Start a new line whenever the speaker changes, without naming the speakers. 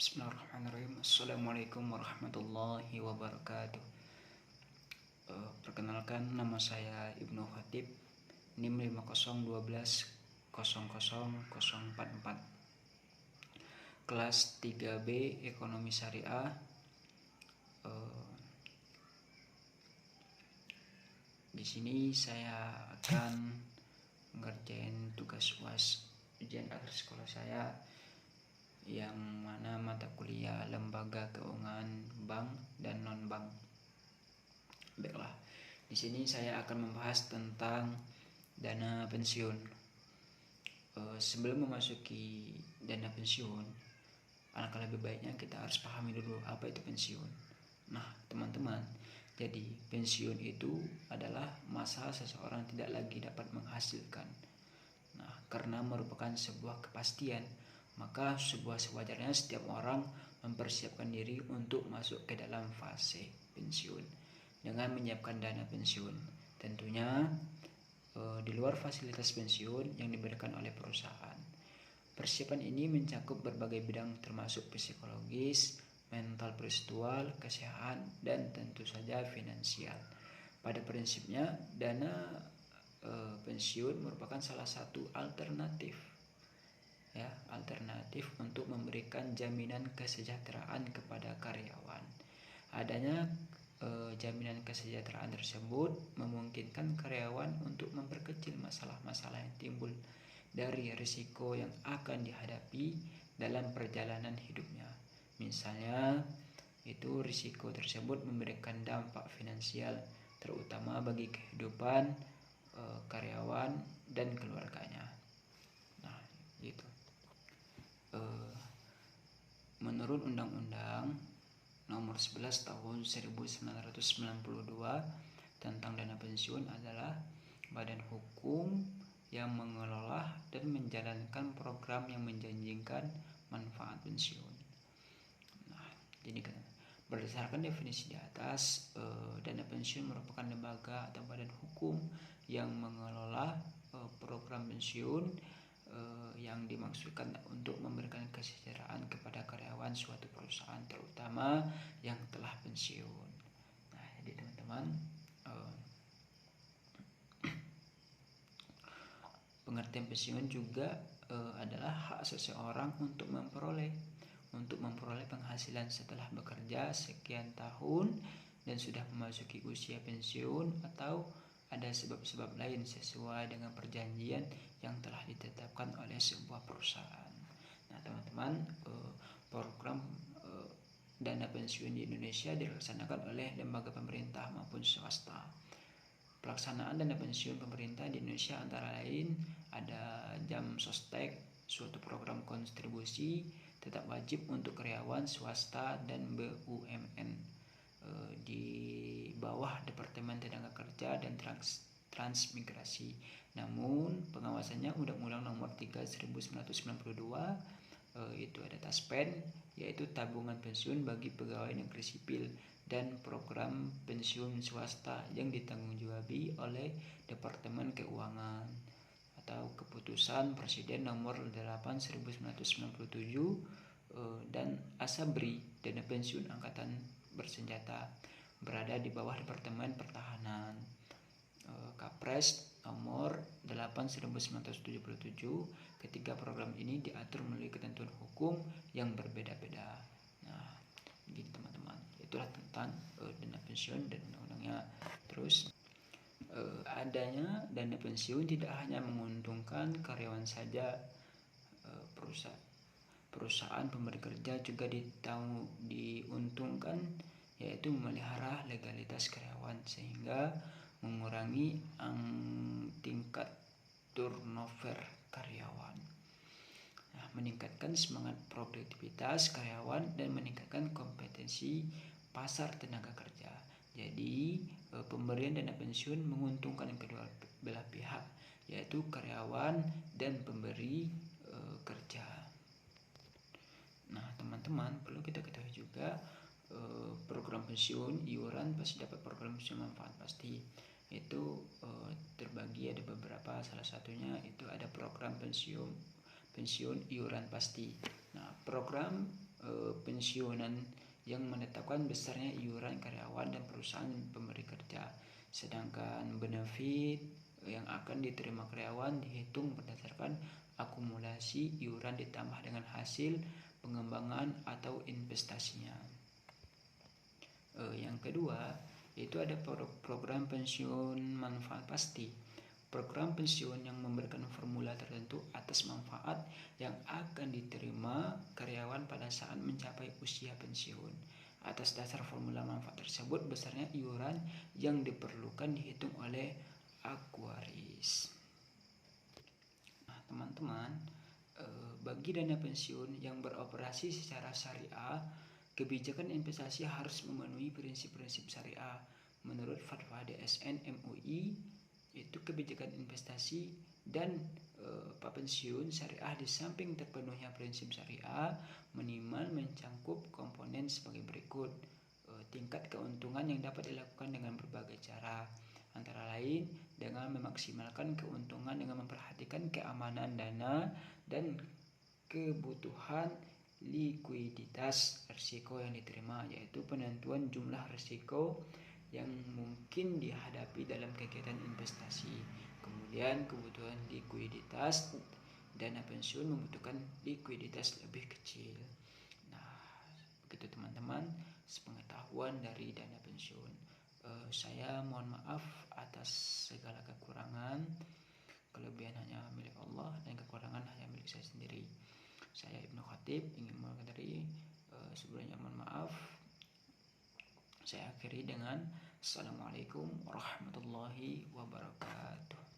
Bismillahirrahmanirrahim. Assalamualaikum warahmatullahi wabarakatuh. Perkenalkan, nama saya Ibnu Khatib, NIM 5012000044, kelas 3B Ekonomi Syariah. Di sini saya akan ngerjain tugas UAS, ujian akhir sekolah saya, yang mana mata kuliah lembaga keuangan bank dan non bank. Baiklah, di sini saya akan membahas tentang dana pensiun. Sebelum memasuki dana pensiun, alangkah lebih baiknya kita harus pahami dulu apa itu pensiun. Nah, teman-teman, jadi pensiun itu adalah masa seseorang tidak lagi dapat menghasilkan. Nah, karena merupakan sebuah kepastian, maka sewajarnya setiap orang mempersiapkan diri untuk masuk ke dalam fase pensiun dengan menyiapkan dana pensiun. Tentunya di luar fasilitas pensiun yang diberikan oleh perusahaan. Persiapan ini mencakup berbagai bidang termasuk psikologis, mental spiritual, kesehatan, dan tentu saja finansial. Pada prinsipnya, dana pensiun merupakan salah satu alternatif untuk memberikan jaminan kesejahteraan kepada karyawan. Adanya jaminan kesejahteraan tersebut memungkinkan karyawan untuk memperkecil masalah-masalah yang timbul dari risiko yang akan dihadapi dalam perjalanan hidupnya. Misalnya, itu risiko tersebut memberikan dampak finansial terutama bagi kehidupan karyawan dan keluarganya. Nah, gitu. Menurut Undang-Undang Nomor 11 Tahun 1992 tentang dana pensiun adalah badan hukum yang mengelola dan menjalankan program yang menjanjikan manfaat pensiun. Nah, jadi berdasarkan definisi di atas, dana pensiun merupakan lembaga atau badan hukum yang mengelola program pensiun yang dimaksudkan untuk memberikan kesejahteraan kepada karyawan suatu perusahaan, terutama yang telah pensiun. Nah, jadi teman-teman, pengertian pensiun juga adalah hak seseorang untuk memperoleh penghasilan setelah bekerja sekian tahun dan sudah memasuki usia pensiun, atau ada sebab-sebab lain sesuai dengan perjanjian yang telah ditetapkan oleh sebuah perusahaan. Nah, teman-teman, program dana pensiun di Indonesia dilaksanakan oleh lembaga pemerintah maupun swasta. Pelaksanaan dana pensiun pemerintah di Indonesia antara lain ada Jam Sostek, suatu program kontribusi tetap wajib untuk karyawan swasta dan BUMN di bawah Departemen Tenaga Kerja dan Transmigrasi. Namun pengawasannya Undang-Undang Nomor 3 1992, itu ada TASPEN, yaitu tabungan pensiun bagi pegawai negeri sipil, dan program pensiun swasta yang ditanggungjawab oleh Departemen Keuangan, atau Keputusan Presiden Nomor 8 1997, dan ASABRI, dana pensiun angkatan bersenjata, berada di bawah Departemen Pertahanan. Kapres Nomor 8 1977. Ketiga program ini diatur melalui ketentuan hukum yang berbeda-beda. Nah, gitu teman-teman, itulah tentang dana pensiun dan undang-undangnya. Terus adanya dana pensiun tidak hanya menguntungkan karyawan saja, perusahaan pemberi kerja juga diuntungkan, yaitu memelihara legalitas karyawan sehingga mengurangi tingkat turnover karyawan. Nah, meningkatkan semangat produktivitas karyawan dan meningkatkan kompetensi pasar tenaga kerja. Jadi pemberian dana pensiun menguntungkan kedua belah pihak, yaitu karyawan dan pemberi kerja. Nah, teman-teman, perlu kita ketahui juga program pensiun iuran pasti dapat program pensiun manfaat pasti. Itu terbagi ada beberapa, salah satunya itu ada program pensiun iuran pasti. Nah, program kepensiunan yang menetapkan besarnya iuran karyawan dan perusahaan pemberi kerja. Sedangkan benefit yang akan diterima karyawan dihitung berdasarkan akumulasi iuran ditambah dengan hasil pengembangan atau investasinya. Yang kedua, yaitu ada program pensiun manfaat pasti. Program pensiun yang memberikan formula tertentu atas manfaat yang akan diterima karyawan pada saat mencapai usia pensiun. Atas dasar formula manfaat tersebut, besarnya iuran yang diperlukan dihitung oleh aktuaris. Nah, teman-teman, bagi dana pensiun yang beroperasi secara syariah, kebijakan investasi harus memenuhi prinsip-prinsip syariah. Menurut fatwa DSN MUI, itu kebijakan investasi dan pensiun syariah di samping terpenuhnya prinsip syariah minimal mencangkup komponen sebagai berikut. Tingkat keuntungan yang dapat dilakukan dengan berbagai cara, antara lain dengan memaksimalkan keuntungan dengan memperhatikan keamanan dana dan kebutuhan likuiditas risiko yang diterima, yaitu penentuan jumlah risiko yang mungkin dihadapi dalam kegiatan investasi. Kemudian kebutuhan likuiditas, dana pensiun membutuhkan likuiditas lebih kecil. Nah, begitu teman-teman sepengetahuan dari dana pensiun. Saya mohon maaf atas segala kekurangan. Kelebihan hanya milik Allah dan kekurangan hanya milik saya sendiri. Saya Ibnu Khatib ingin mengakhiri sebelumnya mohon maaf. Saya akhiri dengan Assalamualaikum warahmatullahi wabarakatuh.